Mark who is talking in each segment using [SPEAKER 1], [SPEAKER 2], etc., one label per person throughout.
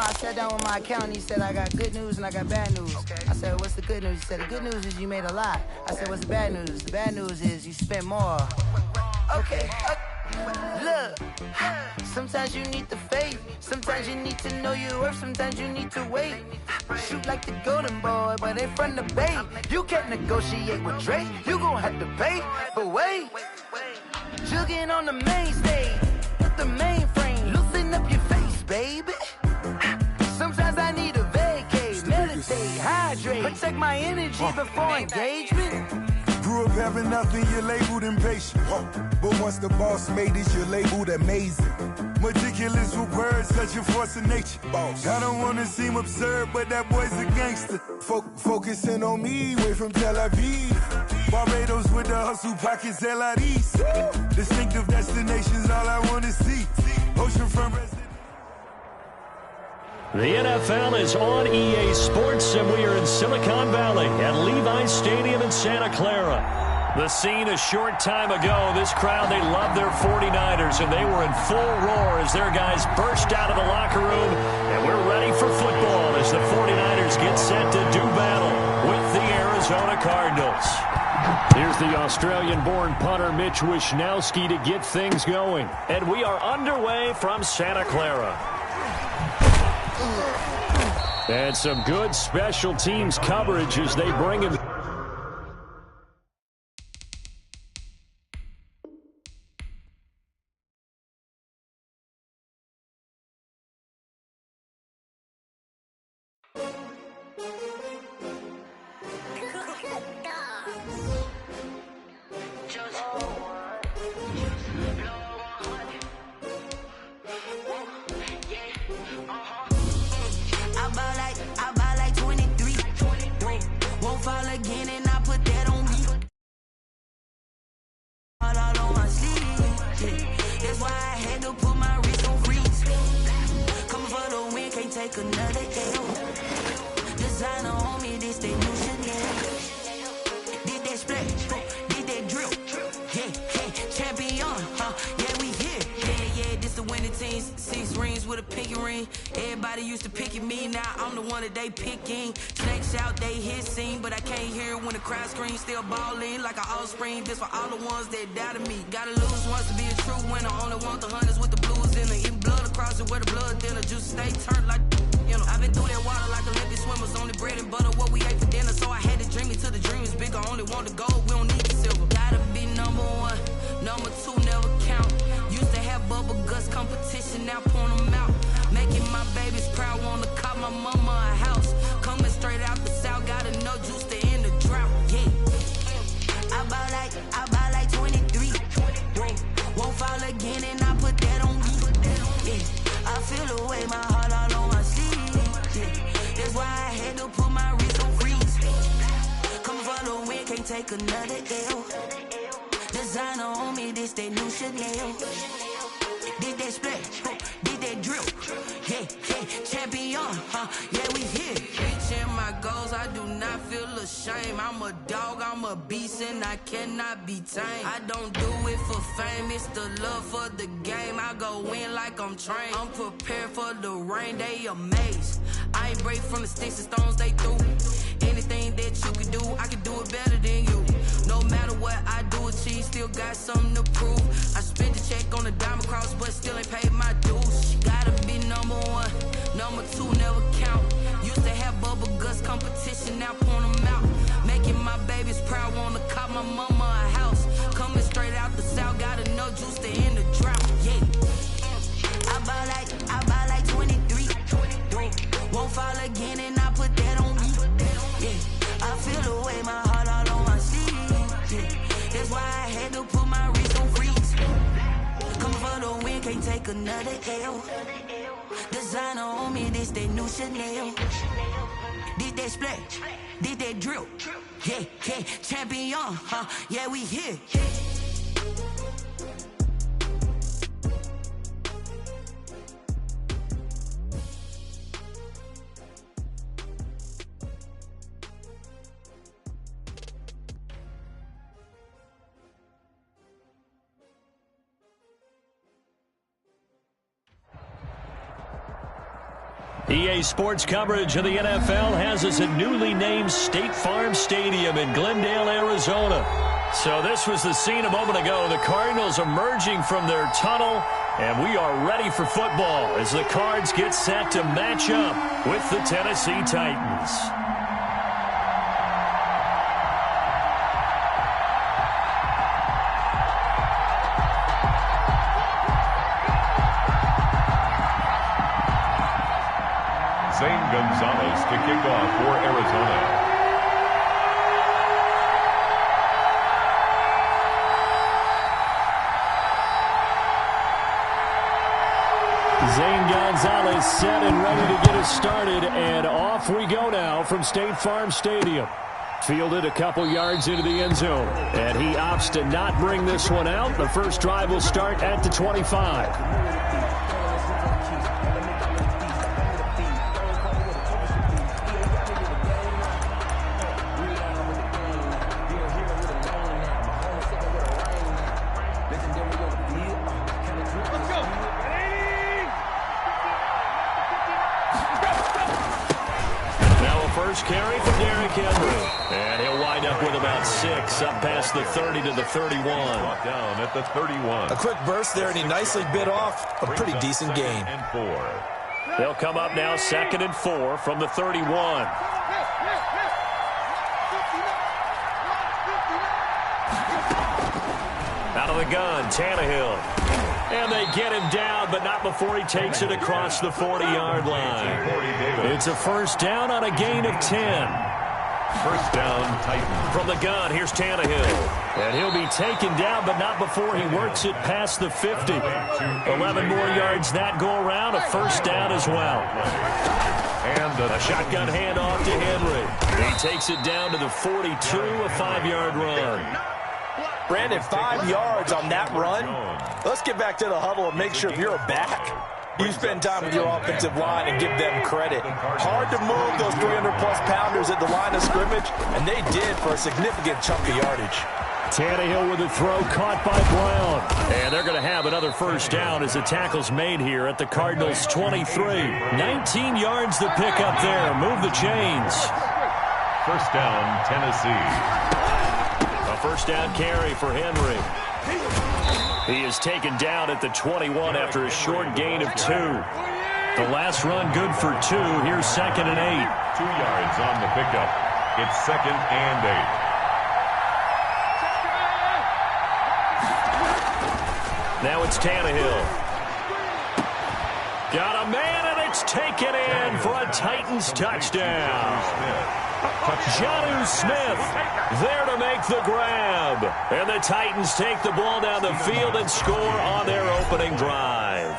[SPEAKER 1] I sat down with my accountant. He said, I got good news and I got bad news. I said, what's the good news? He said, the good news is you made a lot. I said, what's the bad news? The bad news is you spent more. Okay. Look, sometimes you need the faith. Sometimes you need to know your worth. Sometimes you need to wait. Shoot like the golden boy, but in front of the bay. You can't negotiate with Drake. You gon' have to pay. But wait, jugging on the main stage with the mainframe. Loosen up your face, baby. Sometimes I need a vacate, meditate, hydrate, protect my energy before engagement.
[SPEAKER 2] Grew up having nothing, you're labeled impatient. But once the boss made it, you're labeled amazing. Meticulous with words, such a force of nature. I don't wanna seem absurd, but that boy's a gangster. Focusing on me, way from Tel Aviv. Barbados with the hustle pockets, LIDs. Distinctive destinations, all I wanna see. Oceanfront resident.
[SPEAKER 3] The NFL is on EA Sports, and we are in Silicon Valley at Levi's Stadium in Santa Clara. The scene a short time ago, this crowd, they love their 49ers, and they were in full roar as their guys burst out of the locker room, and we're ready for football as the 49ers get set to do battle with the Arizona Cardinals. Here's the Australian-born punter Mitch Wishnowsky to get things going, and we are underway from Santa Clara. And some good special teams coverage as they bring him.
[SPEAKER 4] This for all the ones that doubted me. Gotta lose once to be a true winner. Only want the hunters with the blues in it. Eating blood across it where the blood thinner. Juice stay turned like, you know. I've been through that water like Olympic swimmers. Only bread and butter what we ate for dinner. So I had to dream it till the dream is bigger. Only want the gold, we don't need the silver. Gotta be number one. Number two never count. Used to have bubble guts competition, now point them out. Making my babies proud, wanna cop my mama a house. Coming straight out the south, gotta know juice to end the drought. Yeah. I buy like 23. Won't fall again and I put that on me. Yeah. I feel the way, my heart all on my sleeve. Yeah. That's why I had to put my wrist on freeze. Come for the win, can't take another L. Designer on me, this that new Chanel. Did that splash, did that drill. Yeah, champion, yeah, we here. Reaching my goals, I do not feel ashamed. I'm a dog, I'm a beast, and I cannot be tamed. I don't do it for fame, it's the love for the game. I go in like I'm trained. I'm prepared for the rain, they amazed. I ain't break from the sticks and stones they threw. Anything that you can do, I can do it better than you. No matter what I do, achieve, still got something to prove. I spent the check on the diamond cross, but still ain't paid my dues. Gotta be number one, number two never count. Used to have bubble guts competition, now point them out. Making my babies proud, wanna cop my mama a house. Coming straight out the south, gotta know juice to end the drought. Yeah, I buy like 23. Won't fall again and I put that on me. Yeah, I feel the way, my heart all on my sleeve. Yeah, that's why I had to put my wrist on freeze. Come for the win, can't take another L. Designer on me, this that new Chanel. Did that splash, did that drill. Yeah, champion, yeah, we here.
[SPEAKER 3] EA Sports coverage of the NFL has us at newly named State Farm Stadium in Glendale, Arizona. So this was the scene a moment ago. The Cardinals emerging from their tunnel, and we are ready for football as the Cards get set to match up with the Tennessee Titans.
[SPEAKER 5] Zane Gonzalez to kick off for Arizona.
[SPEAKER 3] Zane Gonzalez set and ready to get us started, and off we go now from State Farm Stadium. Fielded a couple yards into the end zone, and he opts to not bring this one out. The first drive will start at the 25. Carry for Derrick Henry, and he'll wind up with about 6 up past the 30 to the 31.
[SPEAKER 5] Down at the 31.
[SPEAKER 6] A quick burst there, and he nicely bit off a pretty decent gain.
[SPEAKER 5] And 4.
[SPEAKER 3] They'll come up now 2nd and 4 from the 31. Out of the gun, Tannehill. And they get him down, but not before he takes it across the 40-yard line. It's a first down on a gain of 10.
[SPEAKER 5] First down, Titans.
[SPEAKER 3] From the gun, here's Tannehill. And he'll be taken down, but not before he works it past the 50. 11 more yards that go around, a first down as well.
[SPEAKER 5] And
[SPEAKER 3] a shotgun handoff to Henry. He takes it down to the 42, a 5-yard run.
[SPEAKER 6] Brandon, 5 yards on that run. Let's get back to the huddle and make sure you're back. You spend time with your offensive line and give them credit. Hard to move those 300-plus pounders at the line of scrimmage, and they did for a significant chunk of yardage.
[SPEAKER 3] Tannehill with a throw caught by Brown. And they're going to have another first down as the tackle's made here at the Cardinals' 23. 19 yards to pick up there. Move the chains.
[SPEAKER 5] First down, Tennessee.
[SPEAKER 3] A first down carry for Henry. He is taken down at the 21 after a short gain of 2. The last run good for 2. Here's 2nd and 8.
[SPEAKER 5] 2 yards on the pickup. It's 2nd and 8.
[SPEAKER 3] Now it's Tannehill. Got a man, and it's taken in for a Titans touchdown. Jonnu Smith there to make the grab. And the Titans take the ball down the field and score on their opening drive.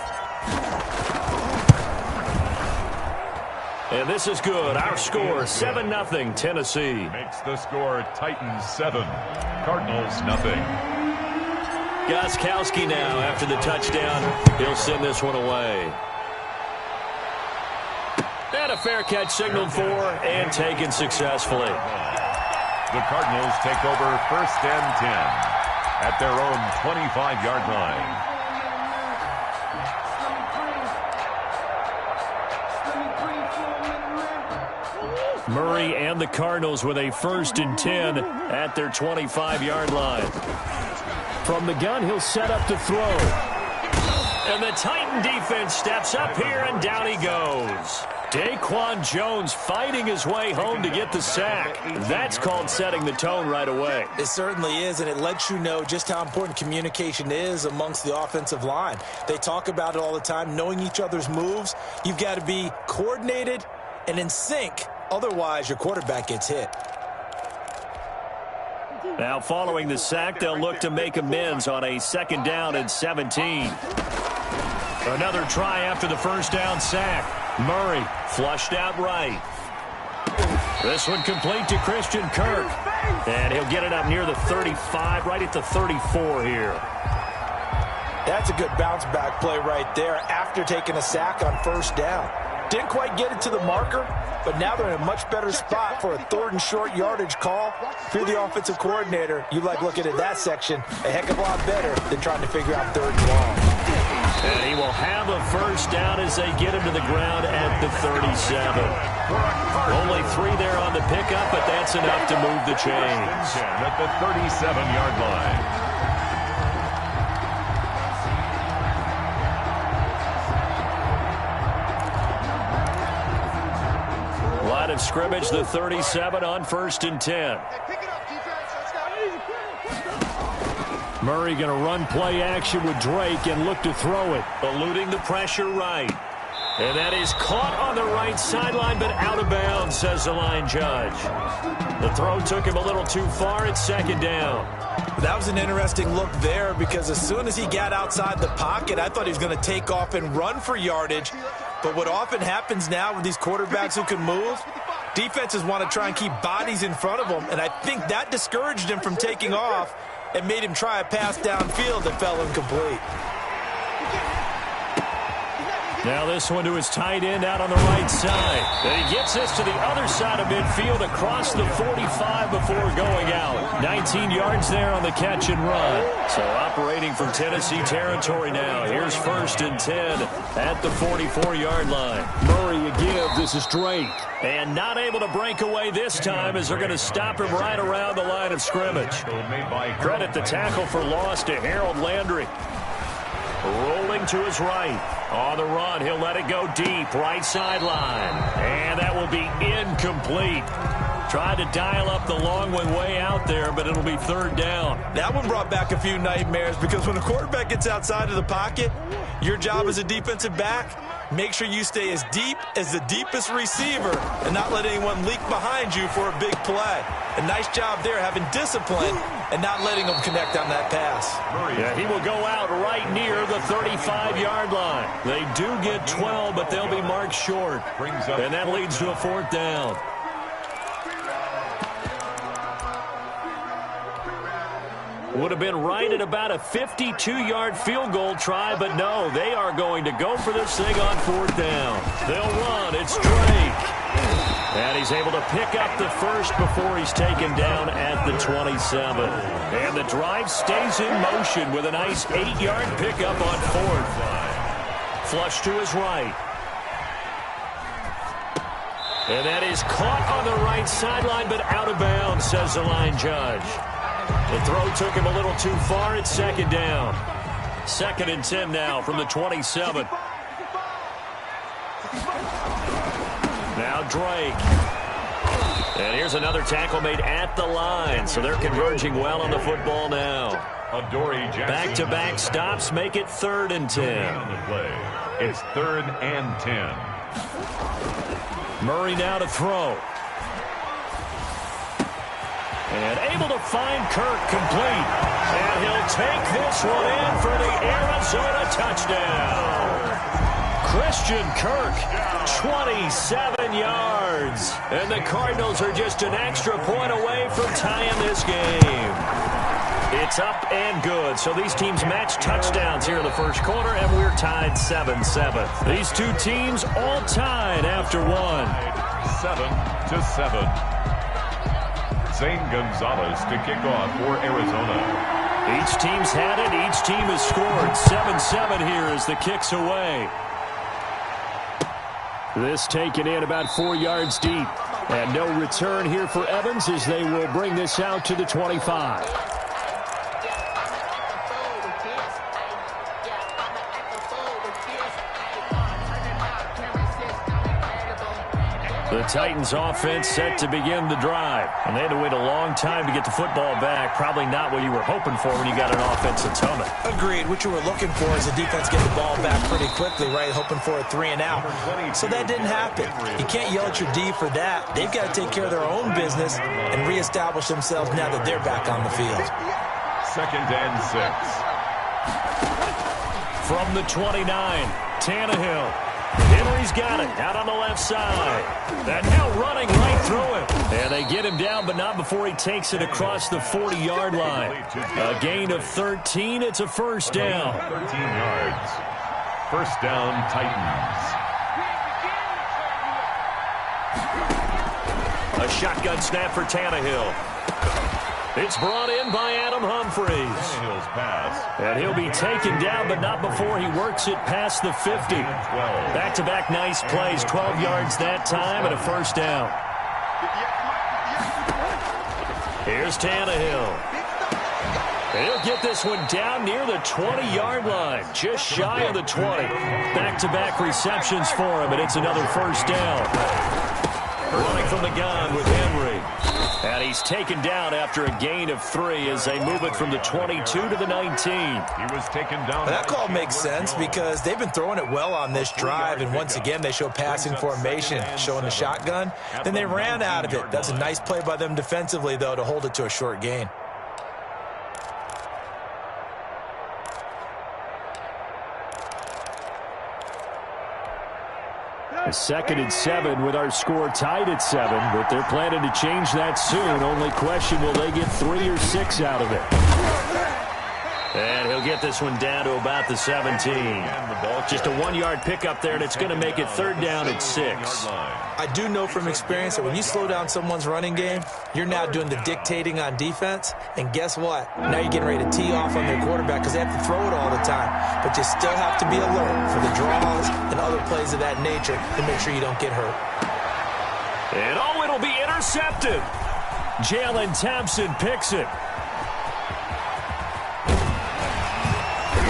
[SPEAKER 3] And this is good. Our score, 7-0 Tennessee.
[SPEAKER 5] Makes the score Titans 7, Cardinals 0.
[SPEAKER 3] Gostkowski now after the touchdown. He'll send this one away. And a fair catch signaled for and taken successfully.
[SPEAKER 5] The Cardinals take over 1st and 10 at their own 25-yard line.
[SPEAKER 3] Murray and the Cardinals with a 1st and 10 at their 25-yard line. From the gun, he'll set up to throw. And the Titan defense steps up here, and down he goes. Daquan Jones fighting his way home to get the sack. That's called setting the tone right away.
[SPEAKER 6] It certainly is, and it lets you know just how important communication is amongst the offensive line. They talk about it all the time, knowing each other's moves. You've got to be coordinated and in sync. Otherwise, your quarterback gets hit.
[SPEAKER 3] Now, following the sack, they'll look to make amends on a 2nd down and 17. Another try after the first down sack. Murray flushed out right. This one complete to Christian Kirk. And he'll get it up near the 35, right at the 34 here.
[SPEAKER 6] That's a good bounce back play right there after taking a sack on 1st down. Didn't quite get it to the marker, but now they're in a much better spot for a 3rd and short yardage call. If you're the offensive coordinator, you like looking at that section a heck of a lot better than trying to figure out 3rd and long.
[SPEAKER 3] And he will have a first down as they get him to the ground at the 37. Only 3 there on the pickup, but that's enough to move the chains.
[SPEAKER 5] At the 37-yard line.
[SPEAKER 3] Line of scrimmage, the 37 on 1st and 10. Murray going to run play action with Drake and look to throw it. Eluding the pressure right. And that is caught on the right sideline, but out of bounds, says the line judge. The throw took him a little too far. It's 2nd down.
[SPEAKER 6] That was an interesting look there because as soon as he got outside the pocket, I thought he was going to take off and run for yardage. But what often happens now with these quarterbacks who can move, defenses want to try and keep bodies in front of them, and I think that discouraged him from taking off and made him try a pass downfield that fell incomplete.
[SPEAKER 3] Now this one to his tight end out on the right side. And he gets this to the other side of midfield across the 45 before going out. 19 yards there on the catch and run. So operating from Tennessee territory now. Here's 1st and 10 at the 44-yard line. Murray again. This is Drake. And not able to break away this time as they're going to stop him right around the line of scrimmage. Credit the tackle for loss to Harold Landry. Rolling to his right. On the run, he'll let it go deep. Right sideline. And that will be incomplete. Tried to dial up the long one way out there, but it'll be 3rd down.
[SPEAKER 6] That one brought back a few nightmares because when a quarterback gets outside of the pocket, your job as a defensive back, make sure you stay as deep as the deepest receiver and not let anyone leak behind you for a big play. A nice job there having discipline and not letting them connect on that pass.
[SPEAKER 3] Yeah, he will go out right near the 35-yard line. They do get 12, but they'll be marked short. And that leads to a 4th down. Would have been right at about a 52-yard field goal try, but no, they are going to go for this thing on 4th down. They'll run. It's Drake. And he's able to pick up the first before he's taken down at the 27. And the drive stays in motion with a nice 8-yard pickup on 4th. Flush to his right. And that is caught on the right sideline, but out of bounds, says the line judge. The throw took him a little too far. It's 2nd down. 2nd and 10 now from the 27. Now Drake. And here's another tackle made at the line. So they're converging well on the football now. Back-to-back stops make it 3rd and 10.
[SPEAKER 5] It's 3rd and 10.
[SPEAKER 3] Murray now to throw. And able to find Kirk complete. And he'll take this one in for the Arizona touchdown. Christian Kirk, 27 yards. And the Cardinals are just an extra point away from tying this game. It's up and good. So these teams match touchdowns here in the first quarter, and we're tied 7-7. These two teams all tied after one.
[SPEAKER 5] 7-7. Zane Gonzalez to kick off for Arizona.
[SPEAKER 3] Each team's had it. Each team has scored. 7-7 here as the kick's away. This taken in about 4 yards deep. And no return here for Evans as they will bring this out to the 25. The Titans offense set to begin the drive. And they had to wait a long time to get the football back. Probably not what you were hoping for when you got an offensive tumble.
[SPEAKER 6] Agreed. What you were looking for is a defense get the ball back pretty quickly, right? Hoping for a 3 and out. So that didn't happen. You can't yell at your D for that. They've got to take care of their own business and reestablish themselves now that they're back on the field.
[SPEAKER 5] 2nd and 6.
[SPEAKER 3] From the 29, Tannehill. Henry's got it out on the left side. And now running right through him. And they get him down, but not before he takes it across the 40-yard line. A gain of 13. It's a first down.
[SPEAKER 5] 13 yards. First down, Titans. A shotgun snap for Tannehill.
[SPEAKER 3] It's brought in by Adam Humphries. And he'll be taken down, but not before he works it past the 50. Back-to-back nice plays, 12 yards that time, and a first down. Here's Tannehill. He'll get this one down near the 20-yard line, just shy of the 20. Back-to-back receptions for him, and it's another first down. Running from the gun with Henry. And he's taken down after a gain of 3 as they move it from the 22 to the 19.
[SPEAKER 5] He was taken down.
[SPEAKER 6] That call makes sense because they've been throwing it well on this drive, and once again they show passing formation, showing the shotgun. Then they ran out of it. That's a nice play by them defensively, though, to hold it to a short gain.
[SPEAKER 3] A 2nd and 7 with our score tied at 7, but they're planning to change that soon. Only question, will they get 3 or 6 out of it? And he'll get this one down to about the 17. Just a 1-yard pickup there, and it's going to make it 3rd down at 6.
[SPEAKER 6] I do know from experience that when you slow down someone's running game, you're now doing the dictating on defense. And guess what? Now you're getting ready to tee off on their quarterback because they have to throw it all the time. But you still have to be alert for the draws and other plays of that nature to make sure you don't get hurt.
[SPEAKER 3] And it'll be intercepted. Jalen Thompson picks it.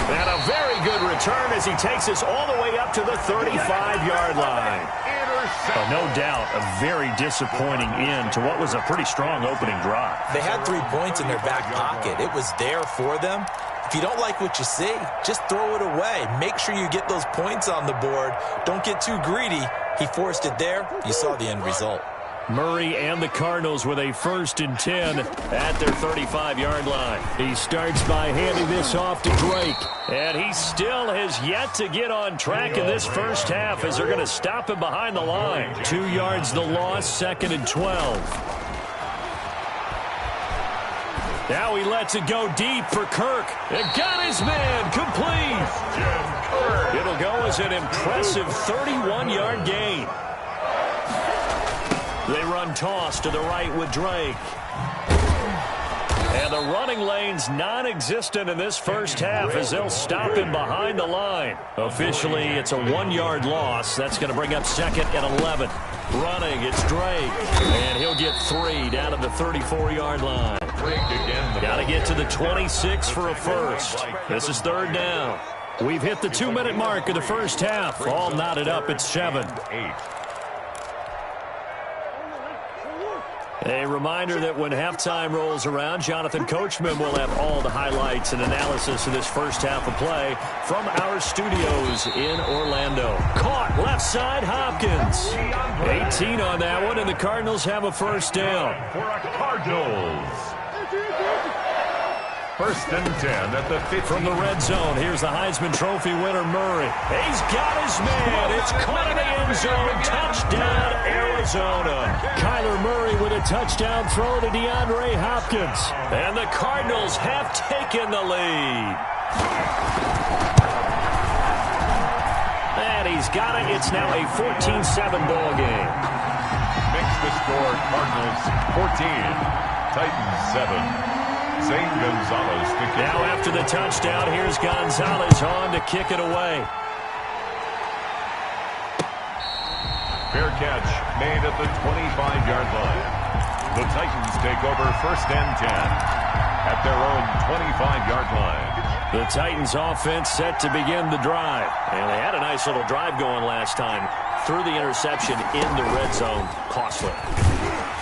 [SPEAKER 3] And a very good return as he takes us all the way up to the 35-yard line. No doubt a very disappointing end to what was a pretty strong opening drive.
[SPEAKER 6] They had 3 points in their back pocket. It was there for them. If you don't like what you see, just throw it away. Make sure you get those points on the board. Don't get too greedy. He forced it there. You saw the end result.
[SPEAKER 3] Murray and the Cardinals with a 1st and 10 at their 35-yard line. He starts by handing this off to Drake. And he still has yet to get on track in this first half as they're going to stop him behind the line. 2 yards the loss, 2nd and 12. Now he lets it go deep for Kirk. And got his man complete. It'll go as an impressive 31-yard gain. They run toss to the right with Drake. And the running lane's non-existent in this first half as they'll stop him behind the line. Officially, it's a 1-yard loss. That's going to bring up 2nd and 11. Running, it's Drake. And he'll get 3 down to the 34-yard line. Got to get to the 26 for a first. This is 3rd down. We've hit the 2-minute mark of the first half. All knotted up at 7. A reminder that when halftime rolls around, Jonathan Coachman will have all the highlights and analysis of this first half of play from our studios in Orlando. Caught left side, Hopkins. 18 on that one, and the Cardinals have a first down.
[SPEAKER 5] For a Cardinals. 1st and 10 at the 50.
[SPEAKER 3] From the red zone, here's the Heisman Trophy winner, Murray. He's got his man. It's caught in the end zone. Touchdown, Arizona. Kyler Murray with a touchdown throw to DeAndre Hopkins. And the Cardinals have taken the lead. And he's got it. It's now a 14-7 ball game.
[SPEAKER 5] Makes the score Cardinals 14, Titans 7. Zane Gonzalez to kick.
[SPEAKER 3] Now after the touchdown, here's Gonzalez on to kick it away.
[SPEAKER 5] Fair catch made at the 25-yard line. The Titans take over 1st and 10 at their own 25-yard line.
[SPEAKER 3] The Titans offense set to begin the drive. And they had a nice little drive going last time. Threw the interception in the red zone. Costly.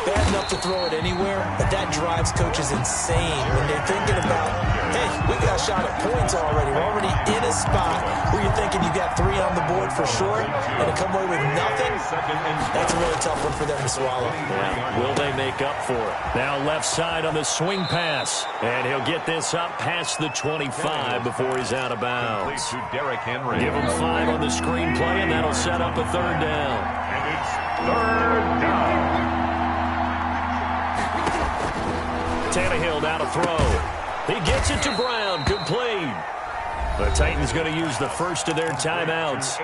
[SPEAKER 6] Bad enough to throw it anywhere, but that drives coaches insane when they're thinking about, hey, we got a shot at points already. We're already in a spot where you're thinking you got 3 on the board for sure, and to come away with nothing, that's a really tough one for them to swallow.
[SPEAKER 3] Yeah. Will they make up for it? Now left side on the swing pass, and he'll get this up past the 25 before he's out of bounds.
[SPEAKER 5] To Derrick Henry.
[SPEAKER 3] Give him 5 on the screenplay, and that'll set up a 3rd down.
[SPEAKER 5] And it's 3rd down.
[SPEAKER 3] Tannehill down to throw. He gets it to Brown. Complete. The Titans going to use the first of their timeouts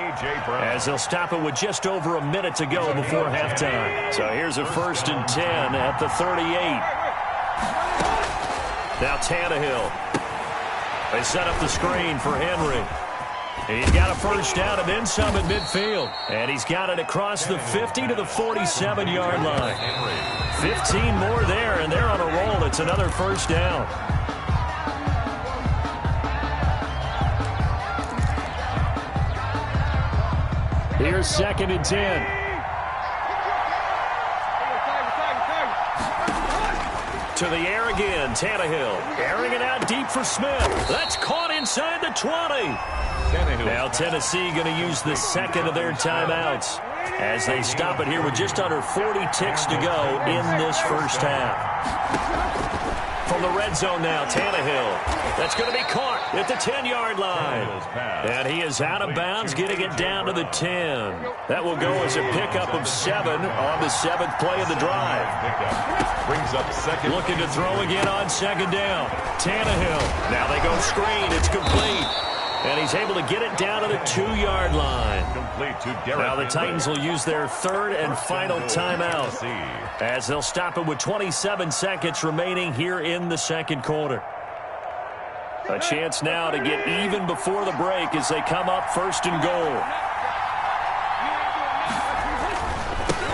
[SPEAKER 3] as they'll stop it with just over a minute to go before halftime. So here's a 1st and 10 at the 38. Now Tannehill. They set up the screen for Henry. He's got a first down and then some at midfield. And he's got it across the 50 to the 47-yard line. 15 more there, and they're on a roll. It's another first down. Here's 2nd and 10. To the air again, Tannehill. Airing it out deep for Smith. That's caught inside the 20. Now Tennessee going to use the second of their timeouts as they stop it here with just under 40 ticks to go in this first half. From the red zone now, Tannehill. That's going to be caught at the 10-yard line. And he is out of bounds, getting it down to the 10. That will go as a pickup of 7 on the 7th play of the drive.
[SPEAKER 5] Brings up second.
[SPEAKER 3] Looking to throw again on 2nd down. Tannehill. Now they go screen. It's complete. And he's able to get it down to the 2-yard line. Now the Titans will use their 3rd and final timeout as they'll stop it with 27 seconds remaining here in the 2nd quarter. A chance now to get even before the break as they come up 1st and goal.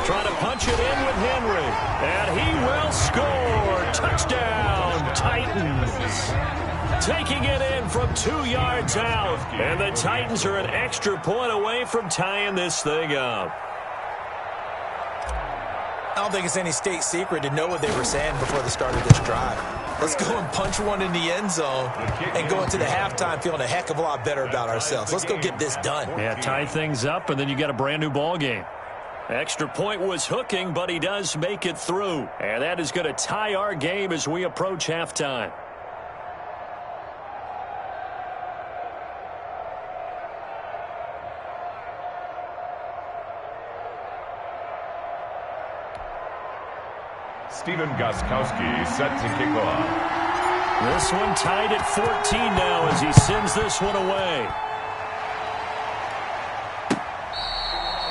[SPEAKER 3] Trying to punch it in with Henry. And he will score. Touchdown, Titans. Taking it in from 2 yards out. And the Titans are an extra point away from tying this thing up.
[SPEAKER 6] I don't think it's any state secret to know what they were saying before the start of this drive. Let's go and punch one in the end zone and go into the halftime feeling a heck of a lot better about ourselves. Let's go get this done.
[SPEAKER 3] Yeah, tie things up, and then you got a brand-new ball game. Extra point was hooking, but he does make it through. And that is going to tie our game as we approach halftime.
[SPEAKER 5] Stephen Gostkowski set to kick off.
[SPEAKER 3] This one tied at 14 now as he sends this one away.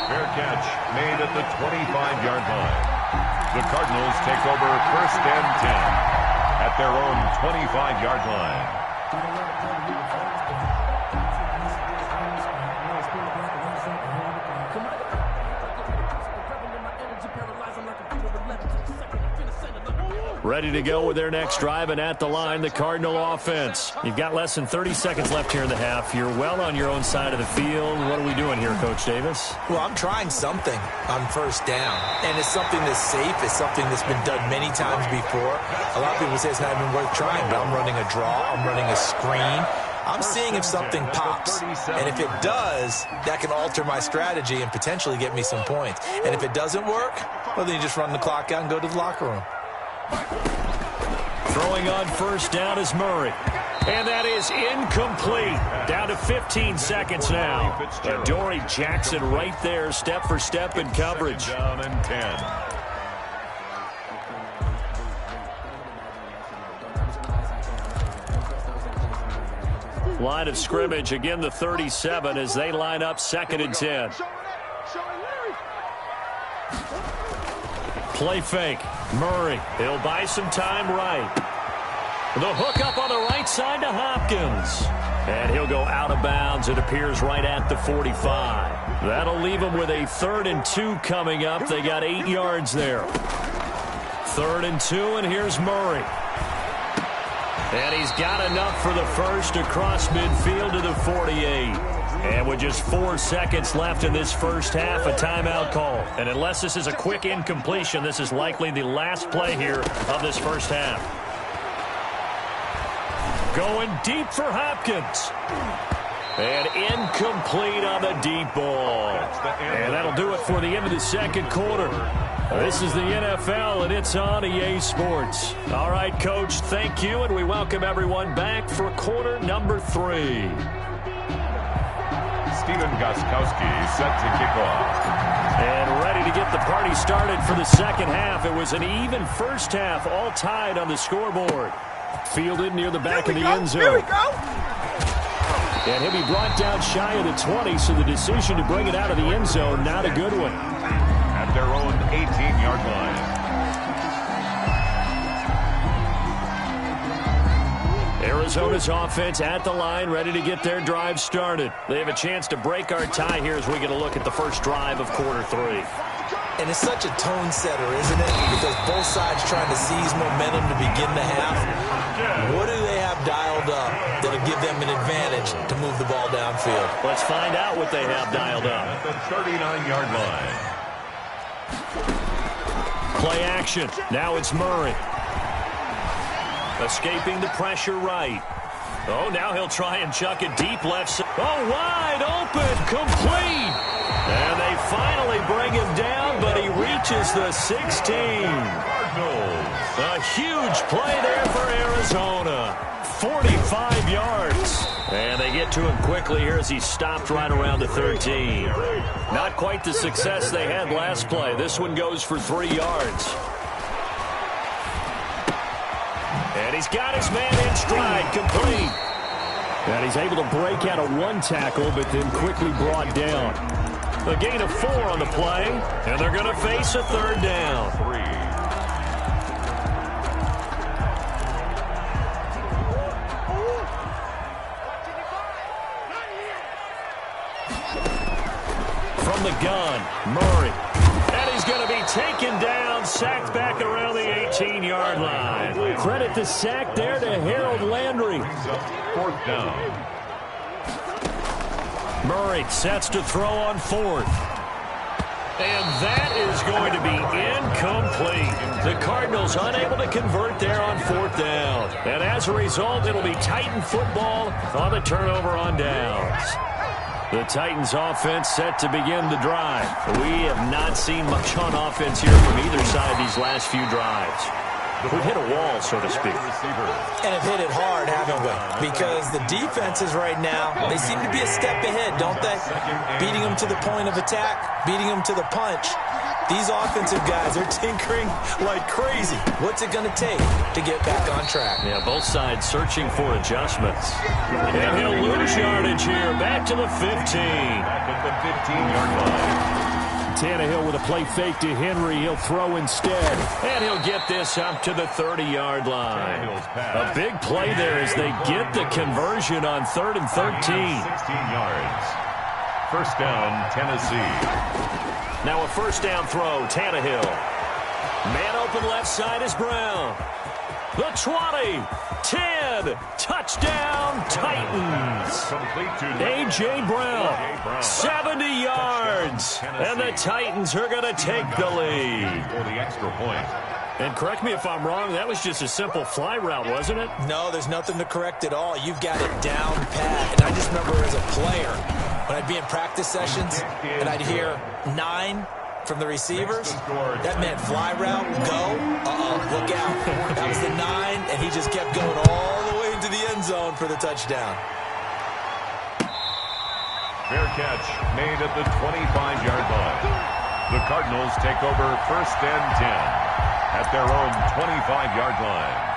[SPEAKER 5] Fair catch made at the 25-yard line. The Cardinals take over 1st and 10 at their own 25-yard line.
[SPEAKER 3] Ready to go with their next drive, and at the line, the Cardinal offense. You've got less than 30 seconds left here in the half. You're well on your own side of the field. What are we doing here, Coach Davis?
[SPEAKER 6] Well, I'm trying something on 1st down, and it's something that's safe. It's something that's been done many times before. A lot of people say it's not even worth trying, but I'm running a draw. I'm running a screen. I'm seeing if something pops, and if it does, that can alter my strategy and potentially get me some points. And if it doesn't work, well, then you just run the clock out and go to the locker room.
[SPEAKER 3] Throwing on 1st down is Murray. And that is incomplete. Down to 15 seconds now. Adoree Jackson right there, step for step in coverage.
[SPEAKER 5] Down and 10.
[SPEAKER 3] Line of scrimmage, again the 37 as they line up 2nd and 10. Play fake. Murray, he'll buy some time right. The hook up on the right side to Hopkins. And he'll go out of bounds. It appears right at the 45. That'll leave him with a 3rd and 2 coming up. They got 8 yards there. 3rd and 2, and here's Murray. And he's got enough for the first across midfield to the 48. And with just 4 seconds left in this first half, a timeout call. And unless this is a quick incompletion, this is likely the last play here of this first half. Going deep for Hopkins. And incomplete on the deep ball. And that'll do it for the end of the 2nd quarter. This is the NFL, and it's on EA Sports. All right, Coach, thank you, and we welcome everyone back for quarter number 3.
[SPEAKER 5] Stephen Gostkowski set to kick off.
[SPEAKER 3] And ready to get the party started for the 2nd half. It was an even first half, all tied on the scoreboard. Fielded near the back of the end zone.
[SPEAKER 7] Here we go.
[SPEAKER 3] And he'll be brought down shy of the 20, so the decision to bring it out of the end zone, not a good one.
[SPEAKER 5] At their own 18-yard line.
[SPEAKER 3] Arizona's offense at the line, ready to get their drive started. They have a chance to break our tie here as we get a look at the first drive of quarter 3.
[SPEAKER 6] And it's such a tone setter, isn't it? Because both sides trying to seize momentum to begin the half. What do they have dialed up that'll give them an advantage to move the ball downfield?
[SPEAKER 3] Let's find out what they have dialed up.
[SPEAKER 5] At the 39-yard line.
[SPEAKER 3] Play action. Now it's Murray. Escaping the pressure right. Oh, now he'll try and chuck it deep left side. Oh, wide open, complete. And they finally bring him down, but he reaches the 16. A huge play there for Arizona. 45 yards. And they get to him quickly here as he stopped right around the 13. Not quite the success they had last play. This one goes for 3 yards. And he's got his man in stride, complete. And he's able to break out of 1 tackle, but then quickly brought down. A gain of 4 on the play, and they're going to face a 3rd down. From the gun, Murray. And he's going to be taken down, sacked back around the 18-yard line. Credit the sack there to Harold Landry.
[SPEAKER 5] 4th down.
[SPEAKER 3] Murray sets to throw on 4th. And that is going to be incomplete. The Cardinals unable to convert there on 4th down. And as a result, it'll be Titan football on the turnover on downs. The Titans offense set to begin the drive. We have not seen much on offense here from either side these last few drives. We've hit a wall, so to speak.
[SPEAKER 6] And have hit it hard, haven't we? Because the defenses right now, they seem to be a step ahead, don't they? Beating them to the point of attack, beating them to the punch. These offensive guys are tinkering like crazy. What's it going to take to get back on track?
[SPEAKER 3] Yeah, both sides searching for adjustments. And he'll lose yardage here. Back to the 15.
[SPEAKER 5] Back at the 15-yard line.
[SPEAKER 3] Tannehill with a play fake to Henry. He'll throw instead. And he'll get this up to the 30-yard line. A big play there as they get the conversion on 3rd and 13.
[SPEAKER 5] 16 yards. 1st down, Tennessee.
[SPEAKER 3] Now a 1st down throw, Tannehill. Man open left side is Brown. The 20, 10, touchdown Titans. A.J. Brown, 70 yards. And the Titans are going to take the lead.
[SPEAKER 5] For the extra point.
[SPEAKER 3] And correct me if I'm wrong, that was just a simple fly route, wasn't it?
[SPEAKER 6] No, there's nothing to correct at all. You've got it down pat. And I just remember as a player, when I'd be in practice sessions and I'd hear 9 from the receivers, that meant fly route, go, look out. That was the 9, and he just kept going all the way into the end zone for the touchdown.
[SPEAKER 5] Fair catch made at the 25-yard line. The Cardinals take over 1st and 10 at their own 25-yard line.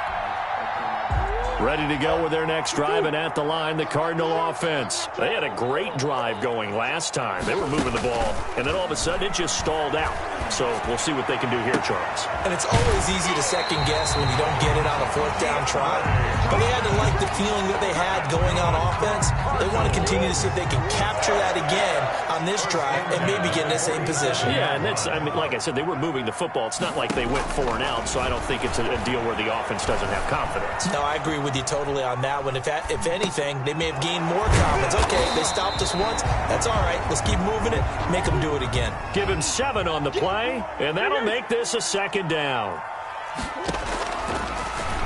[SPEAKER 3] Ready to go with their next drive, and at the line, the Cardinal offense. They had a great drive going last time. They were moving the ball, and then all of a sudden it just stalled out. So we'll see what they can do here, Charles.
[SPEAKER 6] And it's always easy to second guess when you don't get it on a 4th down try. But they had to like the feeling that they had going on offense. They want to continue to see if they can capture that again on this drive and maybe get in the same position.
[SPEAKER 3] Yeah, and that's, I mean, like I said, they were moving the football. It's not like they went 4 and out, so I don't think it's a deal where the offense doesn't have confidence.
[SPEAKER 6] No, I agree with you totally on that one. If anything, they may have gained more confidence. Okay, they stopped us once. That's all right. Let's keep moving it. Make them do it again.
[SPEAKER 3] Give him 7 on the play, and that'll make this a 2nd down.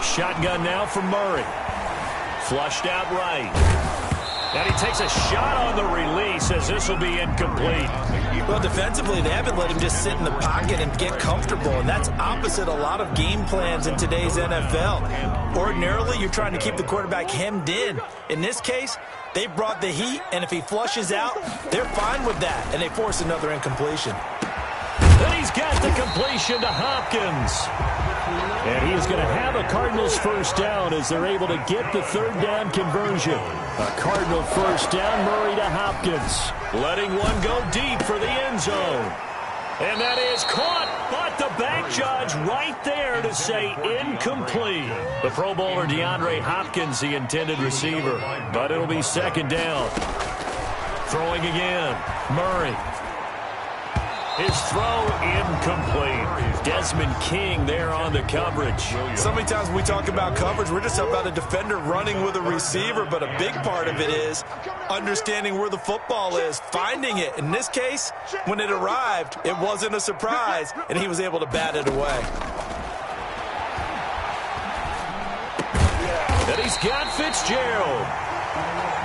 [SPEAKER 3] Shotgun now from Murray. Flushed out right. And he takes a shot on the release as this will be incomplete.
[SPEAKER 6] Well, defensively, they haven't let him just sit in the pocket and get comfortable, and that's opposite a lot of game plans in today's NFL. Ordinarily, you're trying to keep the quarterback hemmed in. In this case, they brought the heat, and if he flushes out, they're fine with that, and they force another incompletion.
[SPEAKER 3] And he's got the completion to Hopkins. And he is going to have a Cardinals 1st down as they're able to get the 3rd down conversion. A Cardinal 1st down, Murray to Hopkins. Letting one go deep for the end zone. And that is caught, but the back judge right there to say incomplete. The Pro Bowler DeAndre Hopkins, the intended receiver, but it'll be second down. Throwing again, Murray. His throw incomplete. Desmond King there on the coverage.
[SPEAKER 6] So many times we talk about coverage, we're just about a defender running with a receiver, but a big part of it is understanding where the football is, finding it. In this case, when it arrived, it wasn't a surprise, and he was able to bat it away.
[SPEAKER 3] And he's got Fitzgerald.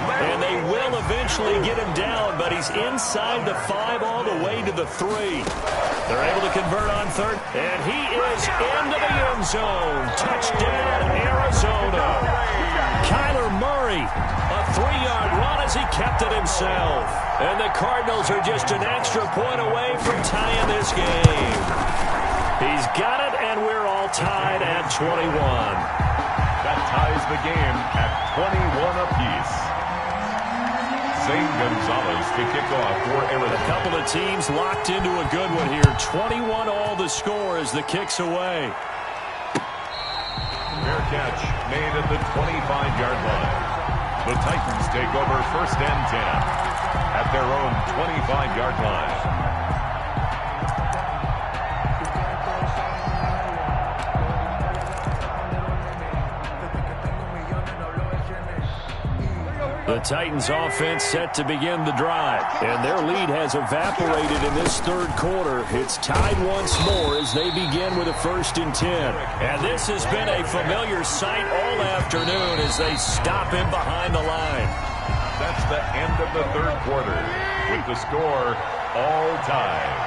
[SPEAKER 3] And they will eventually get him down, but he's inside the 5 all the way to the 3. They're able to convert on third, and he is into the end zone. Touchdown, Arizona. Kyler Murray, a 3-yard run as he kept it himself. And the Cardinals are just an extra point away from tying this game. He's got it, and we're all tied at 21.
[SPEAKER 5] That ties the game at 21 apiece. St. Gonzalez to kick off for Arizona.
[SPEAKER 3] A couple of teams locked into a good one here. 21 all the score as the kick's away.
[SPEAKER 5] Fair catch made at the 25-yard line. The Titans take over 1st and 10 at their own 25-yard line.
[SPEAKER 3] The Titans offense set to begin the drive, and their lead has evaporated in this third quarter. It's tied once more as they begin with a 1st and 10. And this has been a familiar sight all afternoon as they stop him behind the line.
[SPEAKER 5] That's the end of the third quarter with the score all tied.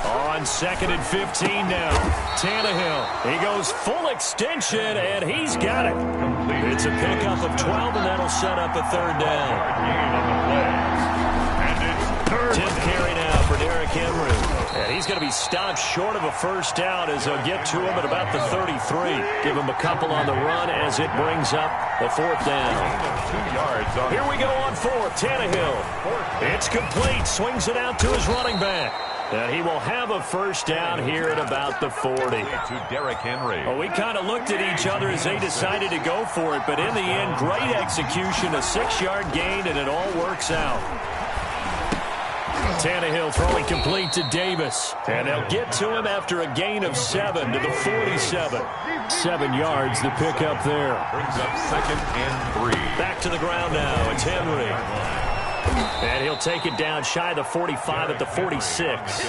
[SPEAKER 3] On 2nd and 15 now. Tannehill. He goes full extension, and he's got it. It's a pickup of 12, and that'll set up a 3rd down. 10th carry now for Derrick Henry. And he's going to be stopped short of a 1st down as they'll get to him at about the 33. Give him a couple on the run as it brings up the 4th down. Here we go on 4th. Tannehill. It's complete. Swings it out to his running back. And he will have a 1st down here at about the 40.
[SPEAKER 5] To Derrick Henry.
[SPEAKER 3] Well, we kind of looked at each other as they decided to go for it, but in the end, great execution, a 6-yard gain, and it all works out. Tannehill throwing complete to Davis. And they'll get to him after a gain of 7 to the 47. 7 yards, the pickup there.
[SPEAKER 5] Brings up 2nd and 3.
[SPEAKER 3] Back to the ground now. It's Henry. And he'll take it down shy of the 45 at the 46.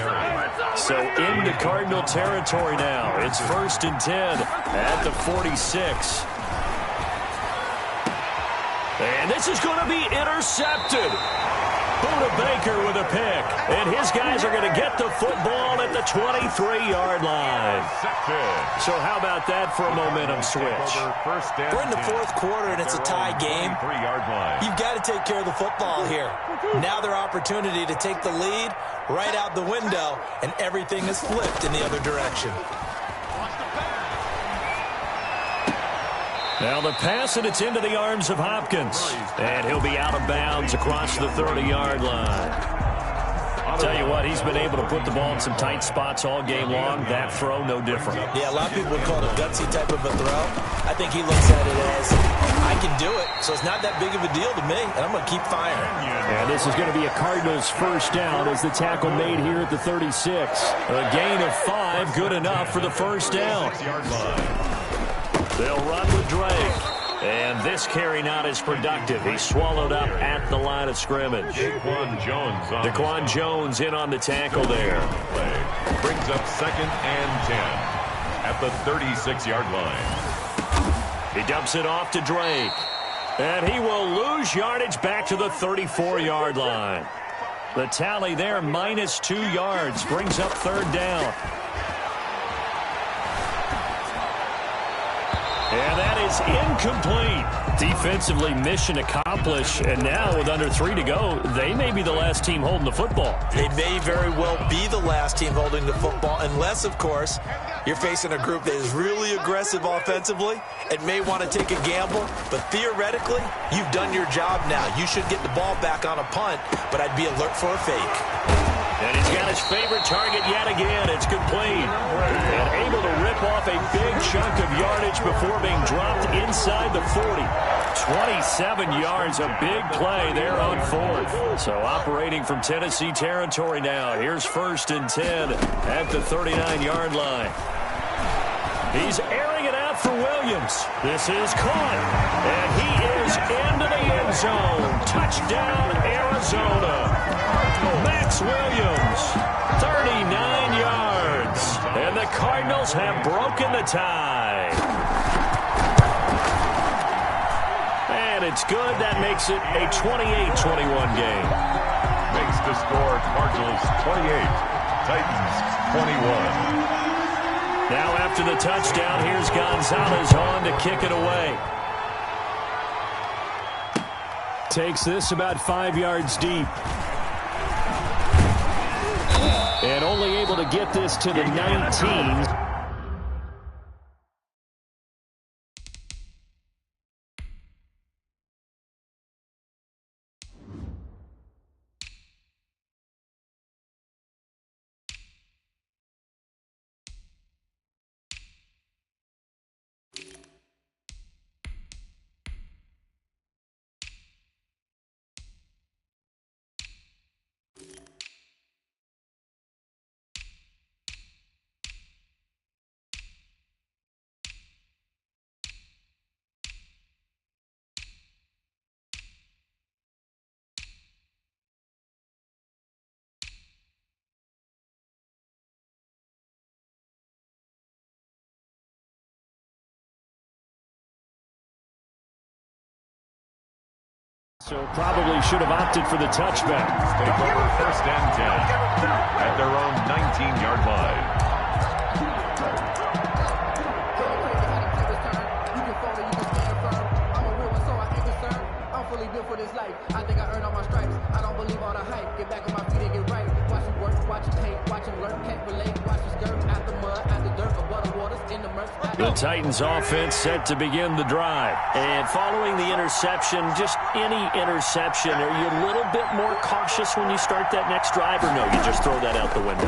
[SPEAKER 3] So into Cardinal territory now. It's 1st and 10 at the 46. And this is going to be intercepted. Buda Baker with a pick. And his guys are going to get the football at the 23-yard line. So how about that for a momentum switch?
[SPEAKER 6] We're in the 4th quarter, and it's a tie game. You've got to take care of the football here. Now their opportunity to take the lead right out the window, and everything is flipped in the other direction.
[SPEAKER 3] Now the pass, and it's into the arms of Hopkins. And he'll be out of bounds across the 30-yard line. I'll tell you what, he's been able to put the ball in some tight spots all game long. That throw, no different.
[SPEAKER 6] Yeah, a lot of people would call it a gutsy type of a throw. I think he looks at it as, I can do it, so it's not that big of a deal to me, and I'm going to keep firing.
[SPEAKER 3] And this is going to be a Cardinals 1st down as the tackle made here at the 36. A gain of 5, good enough for the 1st down. They'll run with Drake. And this carry not as productive. He's swallowed up at the line of scrimmage. Daquan Jones in on the tackle there.
[SPEAKER 5] Brings up 2nd and 10 at the 36-yard line.
[SPEAKER 3] He dumps it off to Drake. And he will lose yardage back to the 34-yard line. The tally there, minus 2 yards. Brings up 3rd down. And that is incomplete. Defensively, mission accomplished. And now with under 3 to go, they may be the last team holding the football.
[SPEAKER 6] They may very well be the last team holding the football, unless, of course, you're facing a group that is really aggressive offensively and may want to take a gamble. But theoretically, you've done your job now. You should get the ball back on a punt, but I'd be alert for a fake.
[SPEAKER 3] And he's got his favorite target yet again. It's complete. And able to rip off a big chunk of yardage before being dropped inside the 40. 27 yards, a big play there on 4th. So operating from Tennessee territory now. Here's 1st and 10 at the 39-yard line. He's airing it out for Williams. This is caught. And he is into the end zone. Touchdown, Arizona. Max Williams, 39 yards. And the Cardinals have broken the tie. And it's good. That makes it a 28-21 game.
[SPEAKER 5] Makes the score Cardinals 28, Titans 21.
[SPEAKER 3] Now after the touchdown, here's Gonzalez on to kick it away. Takes this about 5 yards deep. And only able to get this to the 19. So probably should have opted for the touchback.
[SPEAKER 5] Take over 1st and 10 at their own 19-yard line.
[SPEAKER 7] I'm fully built for this life. I think I earned all my stripes. I don't believe all the hype. Get back on my feet and get right. Watch him work, watch him paint, watch him learn, can't relate. Watch him skirt out the mud, out the dirt, above the waters, in the murk.
[SPEAKER 3] The Titans offense set to begin the drive.
[SPEAKER 8] And following the interception, just any interception, are you a little bit more cautious when you start that next drive, or no, you just throw that out the window?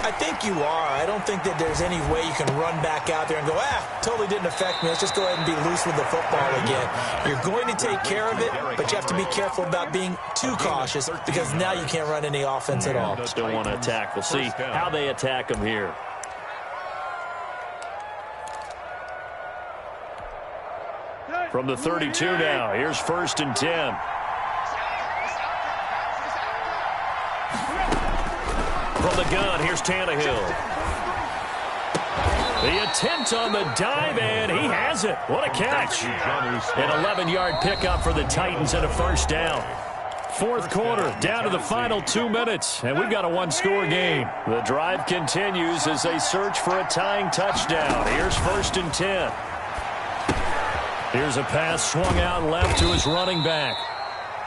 [SPEAKER 6] I think you are. I don't think that there's any way you can run back out there and go, totally didn't affect me. Let's just go ahead and be loose with the football again. You're going to take care of it, but you have to be careful about being too cautious because now you can't run any offense at all.
[SPEAKER 3] Still want to attack. We'll see how they attack them here. From the 32 now, here's 1st and 10. From the gun, here's Tannehill. The attempt on the dive, and he has it. What a catch. An 11-yard pickup for the Titans and a 1st down. 4th quarter, down to the final 2 minutes, and we've got a one-score game. The drive continues as they search for a tying touchdown. Here's 1st and 10. Here's a pass swung out left to his running back.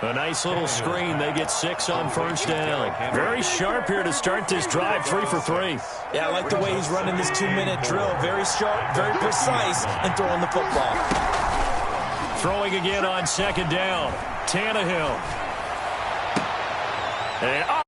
[SPEAKER 3] A nice little screen. They get 6 on 1st down. Very sharp here to start this drive, 3 for 3.
[SPEAKER 6] Yeah, I like the way he's running this 2-minute drill. Very sharp, very precise, and throwing the football.
[SPEAKER 3] Throwing again on 2nd down. Tannehill. And